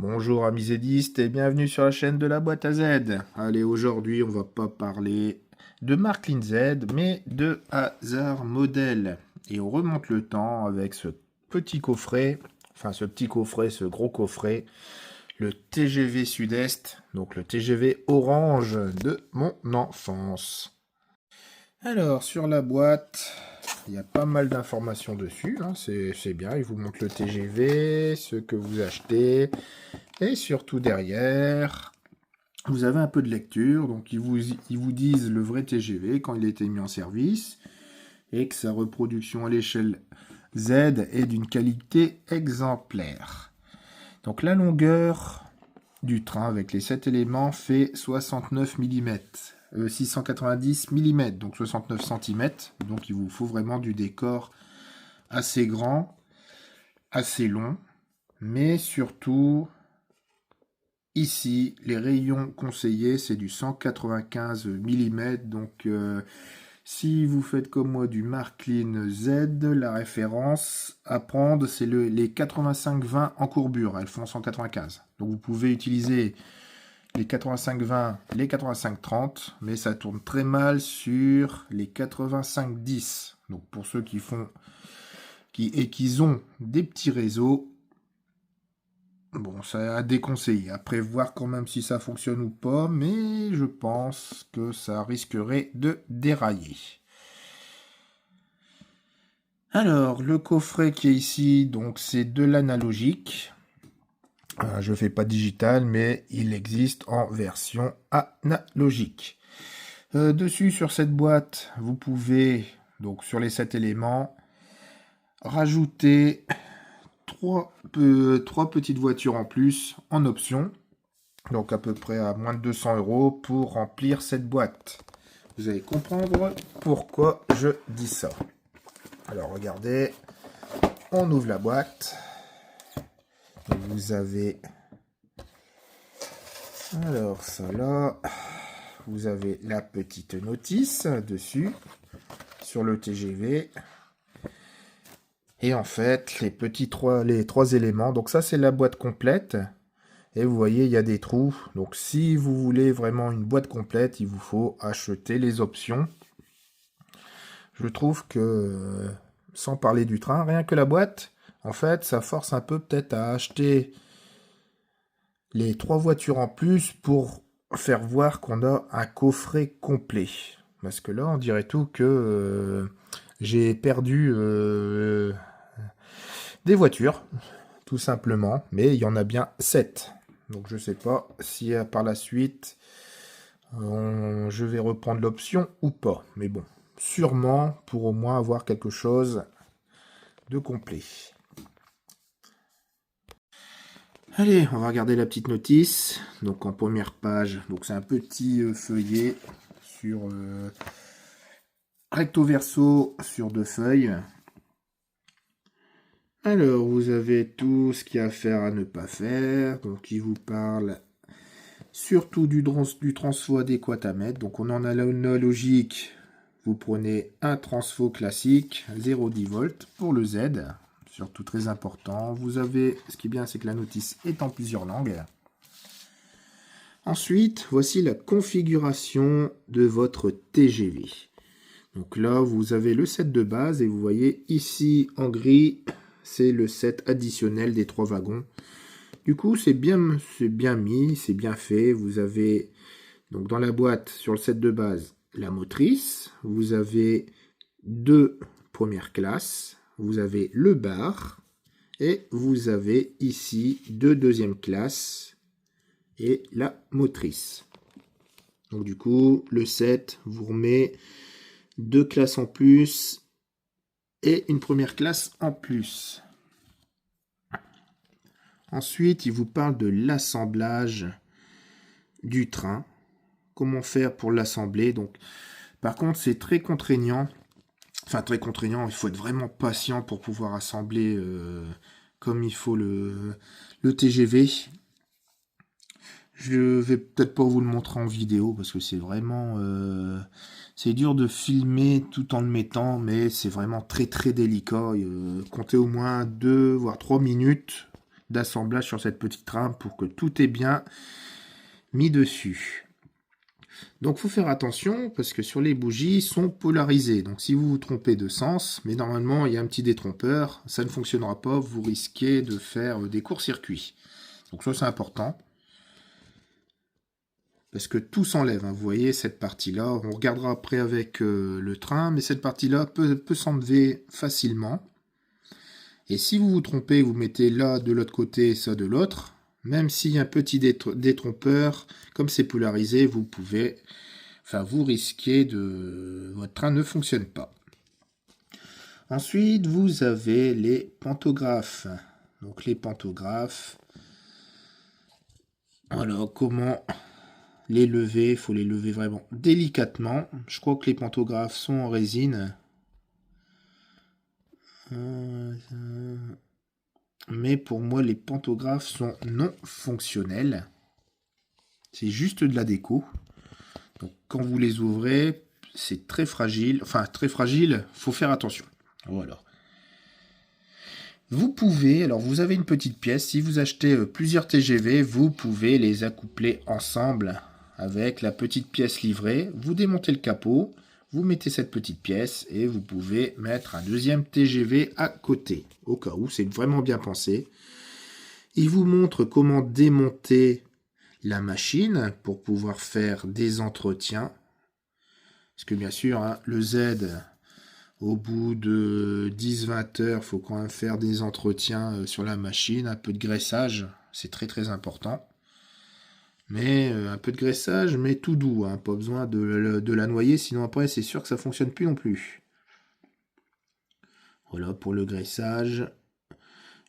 Bonjour amis zédistes et bienvenue sur la chaîne de la boîte à Z. Allez, aujourd'hui on va pas parler de Marklin Z mais de Hazard Model. Et on remonte le temps avec ce petit coffret, ce gros coffret, le TGV Sud-Est, donc le TGV orange de mon enfance. Alors sur la boîte, il y a pas mal d'informations dessus, hein, c'est bien, il vous montre le TGV, ce que vous achetez. Et surtout derrière, vous avez un peu de lecture. Donc ils vous disent le vrai TGV quand il a été mis en service et que sa reproduction à l'échelle Z est d'une qualité exemplaire. Donc la longueur du train avec les 7 éléments fait 69 mm. 690 mm, donc 69 cm. Donc il vous faut vraiment du décor assez grand, assez long, mais surtout ici, les rayons conseillés, c'est du 195 mm. Donc, si vous faites comme moi du Marklin Z, la référence à prendre, c'est les 85-20 en courbure. Elles font 195. Donc, vous pouvez utiliser les 85-20, les 85-30, mais ça tourne très mal sur les 85-10. Donc, pour ceux qui ont des petits réseaux, bon, ça a déconseillé. Après, voir quand même si ça fonctionne ou pas, mais je pense que ça risquerait de dérailler. Alors, le coffret qui est ici, donc c'est de l'analogique. Je fais pas digital, mais il existe en version analogique. Dessus, sur cette boîte, vous pouvez, donc sur les 7 éléments, rajouter trois petites voitures en plus en option. Donc à peu près à moins de 200 € pour remplir cette boîte. Vous allez comprendre pourquoi je dis ça. Alors regardez, on ouvre la boîte. Vous avez... Alors ça là, vous avez la petite notice dessus, sur le TGV. Et en fait, les trois éléments, donc ça c'est la boîte complète. Et vous voyez, il y a des trous. Donc si vous voulez vraiment une boîte complète, il vous faut acheter les options. Je trouve que, sans parler du train, rien que la boîte, en fait, ça force un peu peut-être à acheter les 3 voitures en plus pour faire voir qu'on a un coffret complet. Parce que là, on dirait tout que j'ai perdu des voitures, tout simplement. Mais il y en a bien 7. Donc je sais pas si par la suite je vais reprendre l'option ou pas. Mais bon, sûrement pour au moins avoir quelque chose de complet. Allez, on va regarder la petite notice. Donc en première page, donc c'est un petit feuillet sur recto verso sur 2 feuilles. Alors, vous avez tout ce qu'il y a à faire, à ne pas faire. Donc, il vous parle surtout du transfo adéquat à mettre. Donc, on en a l'analogique. Vous prenez un transfo classique, 0,10 volts pour le Z. Surtout très important. Vous avez, ce qui est bien, c'est que la notice est en plusieurs langues. Ensuite, voici la configuration de votre TGV. Donc là, vous avez le set de base et vous voyez ici en gris, c'est le set additionnel des 3 wagons. Du coup, c'est bien mis, c'est bien fait. Vous avez donc dans la boîte sur le set de base la motrice. Vous avez 2 premières classes. Vous avez le bar et vous avez ici 2 deuxième classes et la motrice. Donc du coup, le set vous remet 2 classes en plus et une première classe en plus. Ensuite, il vous parle de l'assemblage du train. Comment faire pour l'assembler. Donc, par contre, c'est très contraignant. Enfin, très contraignant. Il faut être vraiment patient pour pouvoir assembler comme il faut le TGV. Je vais peut-être pas vous le montrer en vidéo parce que c'est vraiment... c'est dur de filmer tout en le mettant, mais c'est vraiment très très délicat. Comptez au moins 2 voire 3 minutes d'assemblage sur cette petite trame pour que tout est bien mis dessus. Donc il faut faire attention parce que sur les bougies, ils sont polarisés. Donc si vous vous trompez de sens, mais normalement il y a un petit détrompeur, ça ne fonctionnera pas, vous risquez de faire des courts-circuits. Donc ça c'est important. Parce que tout s'enlève, hein. Vous voyez cette partie-là, on regardera après avec le train, mais cette partie-là peut s'enlever facilement. Et si vous vous trompez, vous mettez là de l'autre côté, ça de l'autre, même s'il y a un petit détrompeur, comme c'est polarisé, vous risquez de... Votre train ne fonctionne pas. Ensuite, vous avez les pantographes. Donc les pantographes, alors comment les lever? Il faut les lever vraiment délicatement. Je crois que les pantographes sont en résine. Mais pour moi, les pantographes sont non fonctionnels. C'est juste de la déco. Donc quand vous les ouvrez, c'est très fragile. Enfin, très fragile, faut faire attention. Voilà. Vous pouvez, alors vous avez une petite pièce, si vous achetez plusieurs TGV, vous pouvez les accoupler ensemble avec la petite pièce livrée. Vous démontez le capot, vous mettez cette petite pièce et vous pouvez mettre un deuxième TGV à côté. Au cas où, c'est vraiment bien pensé. Il vous montre comment démonter la machine pour pouvoir faire des entretiens. Parce que bien sûr, hein, le Z, au bout de 10-20 heures, il faut quand même faire des entretiens sur la machine, un peu de graissage, c'est très très important. Mais un peu de graissage, mais tout doux, hein, pas besoin de la noyer, sinon après c'est sûr que ça ne fonctionne plus non plus. Voilà pour le graissage.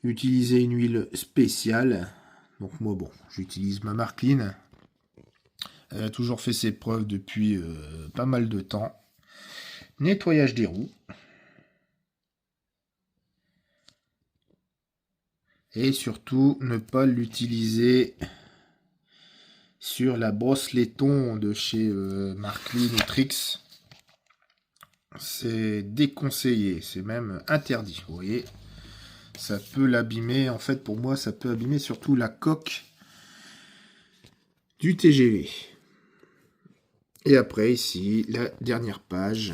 Utilisez une huile spéciale. Donc moi bon, j'utilise ma Markline. Elle a toujours fait ses preuves depuis pas mal de temps. Nettoyage des roues. Et surtout, ne pas l'utiliser sur la brosse laiton de chez Markline ou Trix. C'est déconseillé, c'est même interdit. Vous voyez, ça peut l'abîmer. En fait, pour moi, ça peut abîmer surtout la coque du TGV. Et après, ici, la dernière page.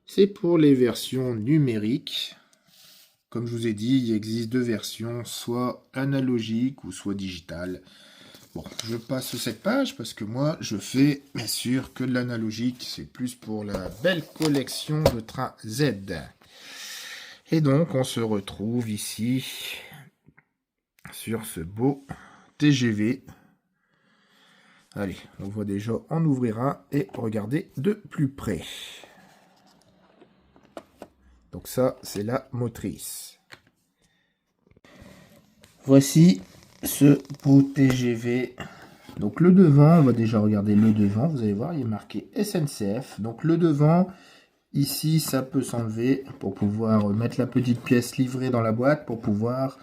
C'est pour les versions numériques. Comme je vous ai dit, il existe deux versions, soit analogique ou soit digitale. Bon, je passe cette page parce que moi, je fais bien sûr que de l'analogique. C'est plus pour la belle collection de trains Z. Et donc, on se retrouve ici sur ce beau TGV. Allez, on voit déjà en ouvrir un et regarder de plus près. Donc ça, c'est la motrice. Voici ce beau TGV. Donc le devant, on va déjà regarder le devant. Vous allez voir, il est marqué SNCF. Donc le devant, ici, ça peut s'enlever pour pouvoir mettre la petite pièce livrée dans la boîte pour pouvoir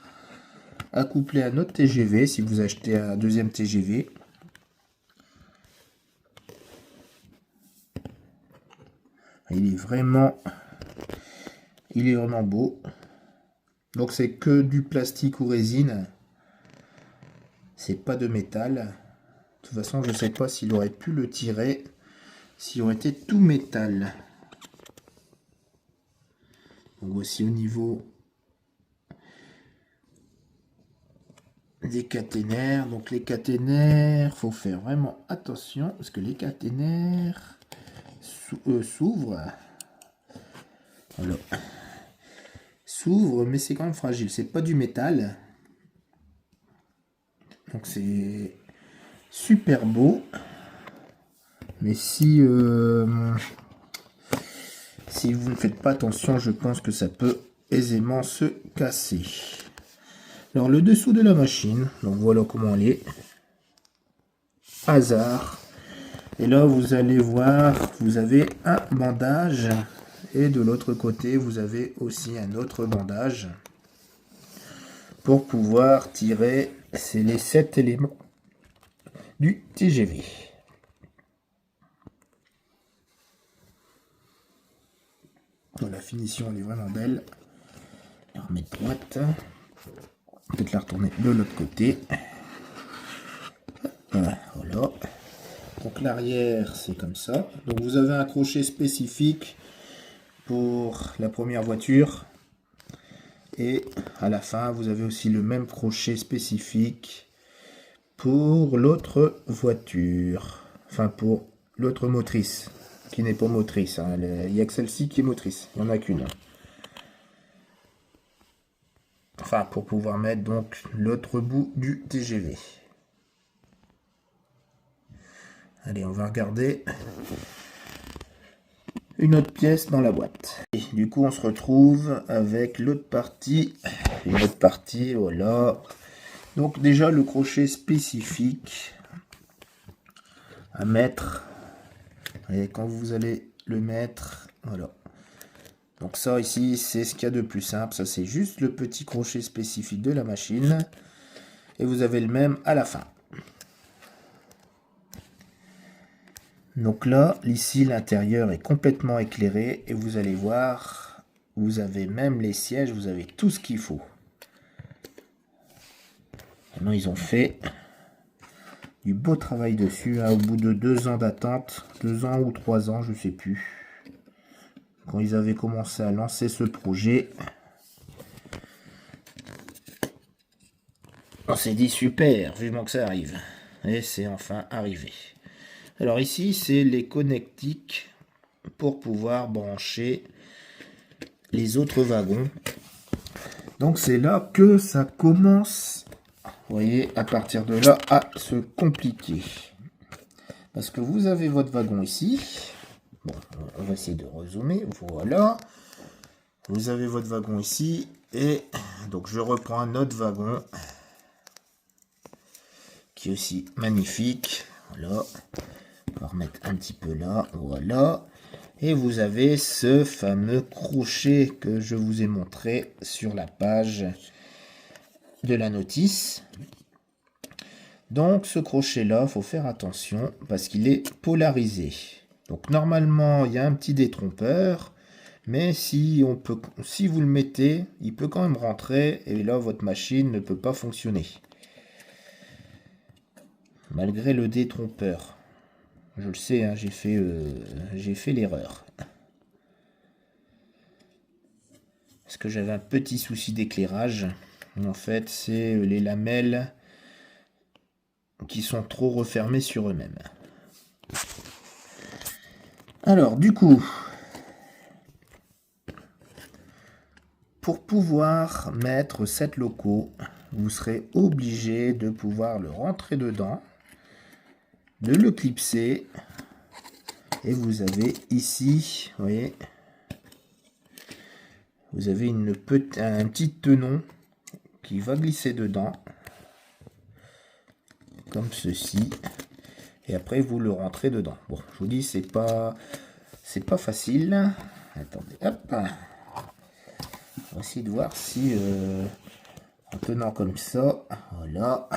accoupler à notre TGV si vous achetez un deuxième TGV. Il est vraiment beau. Donc c'est que du plastique ou résine. C'est pas de métal. De toute façon, je sais pas s'il aurait pu le tirer s'il aurait été tout métal. Donc voici au niveau des caténaires. Donc les caténaires, faut faire vraiment attention parce que les caténaires s'ouvrent. Voilà. S'ouvre, mais c'est quand même fragile. C'est pas du métal. Donc c'est super beau. Mais si vous ne faites pas attention, je pense que ça peut aisément se casser. Alors le dessous de la machine, donc voilà comment elle est. Hasard. Et là vous allez voir, vous avez un bandage. Et de l'autre côté, vous avez aussi un autre bandage. Pour pouvoir tirer, c'est les 7 éléments du TGV. La finition elle est vraiment belle. On remet droite. peut-être la retourner de l'autre côté. Voilà. Donc l'arrière, c'est comme ça. Donc vous avez un crochet spécifique pour la première voiture. Et à la fin, vous avez aussi le même crochet spécifique pour l'autre voiture. Enfin, pour l'autre motrice, qui n'est pas motrice. Hein. Il n'y a que celle-ci qui est motrice. Il n'y en a qu'une. Enfin, pour pouvoir mettre donc l'autre bout du TGV. Allez, on va regarder une autre pièce dans la boîte. Et du coup, on se retrouve avec l'autre partie. Une autre partie, voilà. Donc déjà, le crochet spécifique à mettre. Et quand vous allez le mettre, voilà. Donc ça ici, c'est ce qu'il y a de plus simple. Ça, c'est juste le petit crochet spécifique de la machine. Et vous avez le même à la fin. Donc là, ici, l'intérieur est complètement éclairé. Et vous allez voir, vous avez même les sièges, vous avez tout ce qu'il faut. Maintenant, ils ont fait du beau travail dessus. Hein, au bout de 2 ans d'attente, 2 ans ou 3 ans, je ne sais plus. Quand ils avaient commencé à lancer ce projet, on s'est dit super, vivement que ça arrive. Et c'est enfin arrivé. Alors ici, c'est les connectiques pour pouvoir brancher les autres wagons. Donc c'est là que ça commence, vous voyez, à partir de là, à se compliquer. Parce que vous avez votre wagon ici. Bon, on va essayer de rezoomer. Voilà. Vous avez votre wagon ici. Et donc je reprends un autre wagon qui est aussi magnifique. Voilà. On va remettre un petit peu là. Voilà. Et vous avez ce fameux crochet que je vous ai montré sur la page de la notice. Donc ce crochet là, il faut faire attention parce qu'il est polarisé. Donc normalement, il y a un petit détrompeur. Mais si vous le mettez, il peut quand même rentrer. Et là, votre machine ne peut pas fonctionner. Malgré le détrompeur. Je le sais, hein, j'ai fait l'erreur. Parce que j'avais un petit souci d'éclairage. En fait, c'est les lamelles qui sont trop refermées sur eux-mêmes. Alors, du coup, pour pouvoir mettre 7 locaux, vous serez obligé de pouvoir le rentrer dedans, de le clipser, et vous avez ici, vous voyez, vous avez un petit tenon qui va glisser dedans, comme ceci, et après vous le rentrez dedans. Bon, je vous dis, c'est pas facile. Attendez, hop, on va essayer de voir si en tenant comme ça, voilà.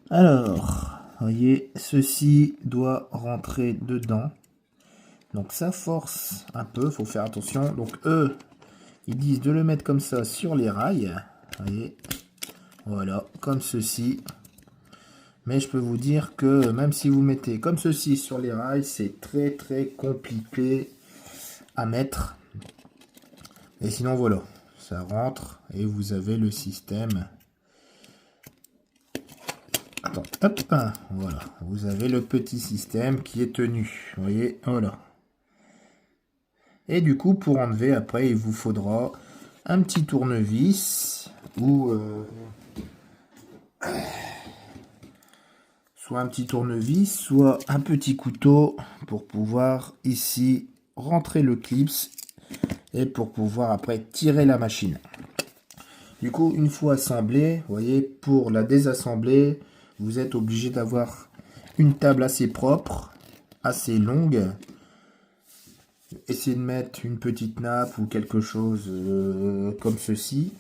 Alors, vous voyez, ceci doit rentrer dedans. Donc ça force un peu, faut faire attention. Donc eux, ils disent de le mettre comme ça sur les rails. Vous voyez, voilà, comme ceci. Mais je peux vous dire que même si vous mettez comme ceci sur les rails, c'est très très compliqué à mettre. Et sinon voilà, ça rentre et vous avez le système. Attends, hop, voilà, vous avez le petit système qui est tenu. Vous voyez, voilà. Et du coup, pour enlever, après, il vous faudra un petit tournevis ou soit un petit tournevis, soit un petit couteau pour pouvoir ici rentrer le clips et pour pouvoir après tirer la machine. Du coup, une fois assemblé, vous voyez, pour la désassembler, vous êtes obligé d'avoir une table assez propre, assez longue. Essayez de mettre une petite nappe ou quelque chose comme ceci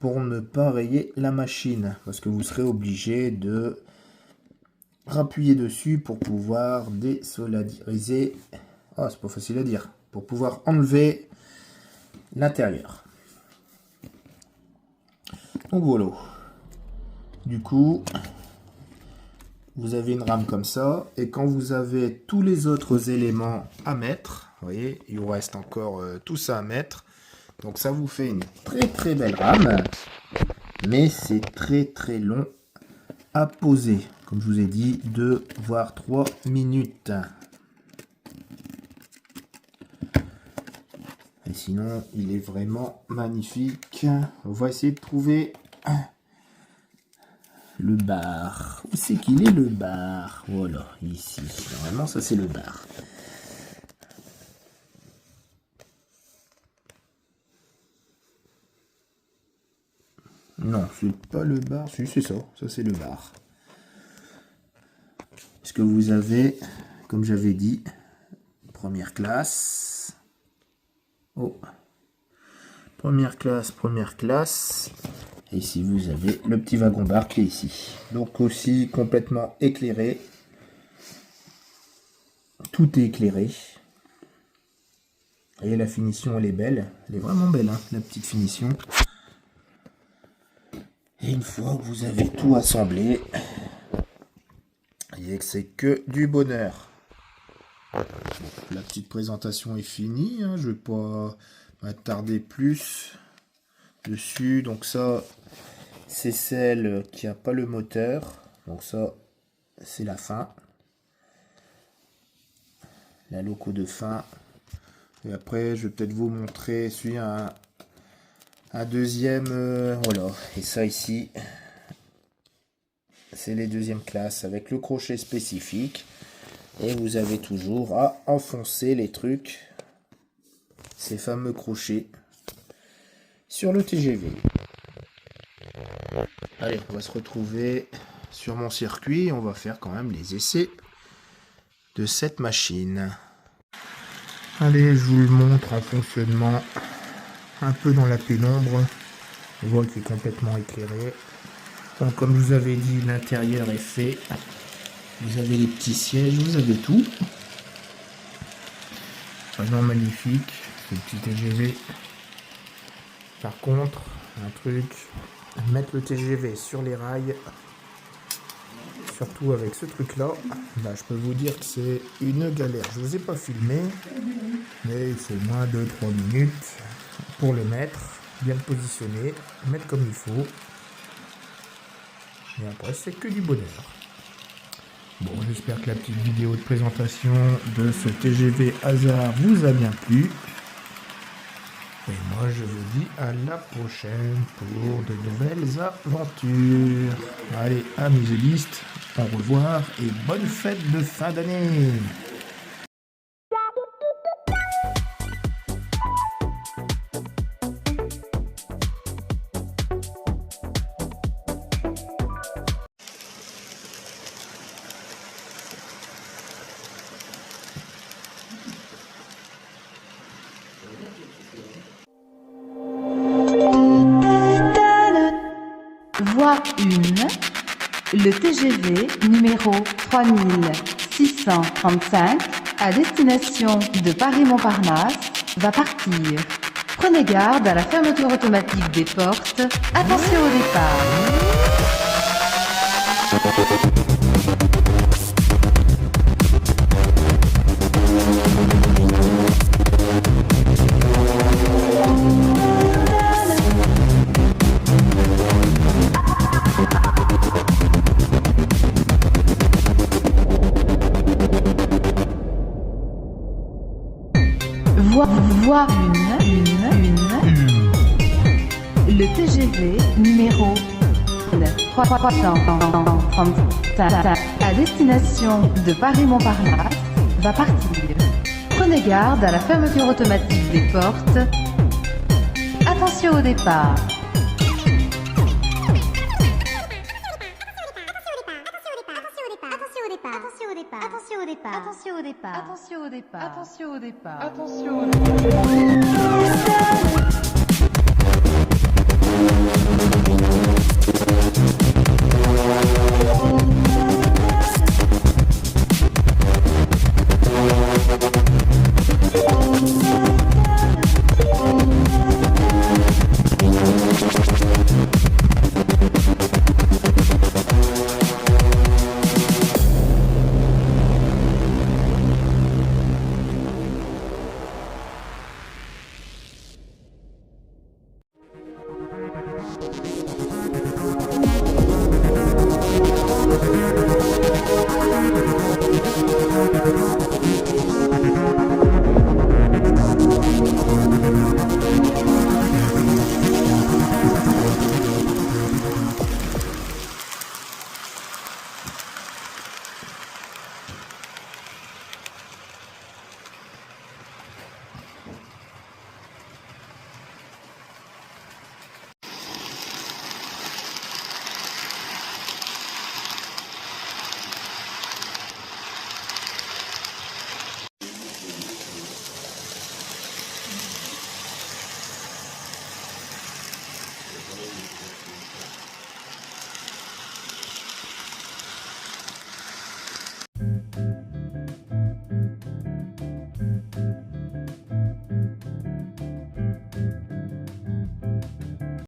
pour ne pas rayer la machine, parce que vous serez obligé de rappuyer dessus pour pouvoir désolidariser. Oh, c'est pas facile à dire. Pour pouvoir enlever l'intérieur. Donc voilà. Du coup, vous avez une rame comme ça. Et quand vous avez tous les autres éléments à mettre, vous voyez, il vous reste encore tout ça à mettre. Donc ça vous fait une très très belle rame. Mais c'est très très long à poser. Comme je vous ai dit, 2 voire 3 minutes. Et sinon, il est vraiment magnifique. On va essayer de trouver le bar. Où c'est qu'il est le bar? Voilà, ici. Normalement, ça c'est le bar. Non, c'est pas le bar. Si, c'est ça. Ça c'est le bar. Parce que vous avez, comme j'avais dit, première classe. Oh. Première classe. Et ici, vous avez le petit wagon-bar qui est ici. Donc aussi complètement éclairé. Tout est éclairé. Et la finition, elle est belle. Elle est vraiment belle, hein, la petite finition. Et une fois que vous avez tout assemblé, vous voyez que c'est que du bonheur. La petite présentation est finie. Hein, je ne vais pas m'attarder plus dessus. Donc ça, c'est celle qui n'a pas le moteur. Donc ça, c'est la fin. La loco de fin. Et après, je vais peut-être vous montrer celui un deuxième. Voilà. Et ça ici, c'est les deuxièmes classes avec le crochet spécifique. Et vous avez toujours à enfoncer les trucs, ces fameux crochets, sur le TGV. Allez, on va se retrouver sur mon circuit. On va faire quand même les essais de cette machine. Allez, je vous le montre en fonctionnement, un peu dans la pénombre. On voit qu'il est complètement éclairé. Donc, comme je vous avais dit, l'intérieur est fait. Vous avez les petits sièges, vous avez tout. Vraiment magnifique, ce petit TGV. Par contre, un truc, mettre le TGV sur les rails, surtout avec ce truc-là, bah, je peux vous dire que c'est une galère. Je ne vous ai pas filmé, mais il faut au moins 2-3 minutes pour le mettre, bien le positionner, mettre comme il faut. Et après, c'est que du bonheur. Bon, j'espère que la petite vidéo de présentation de ce TGV Hasard vous a bien plu. Et moi, je vous dis à la prochaine pour de nouvelles aventures. Allez, amusélistes, au revoir et bonne fête de fin d'année. Voie 1, le TGV numéro 3635 à destination de Paris-Montparnasse va partir. Prenez garde à la fermeture automatique des portes. Attention au départ. Voie 1, le TGV numéro 335 à destination de Paris-Montparnasse va partir. Prenez garde à la fermeture automatique des portes. Attention au départ. Attention au départ. Attention au départ. Attention au départ. Attention au départ. Attention au départ.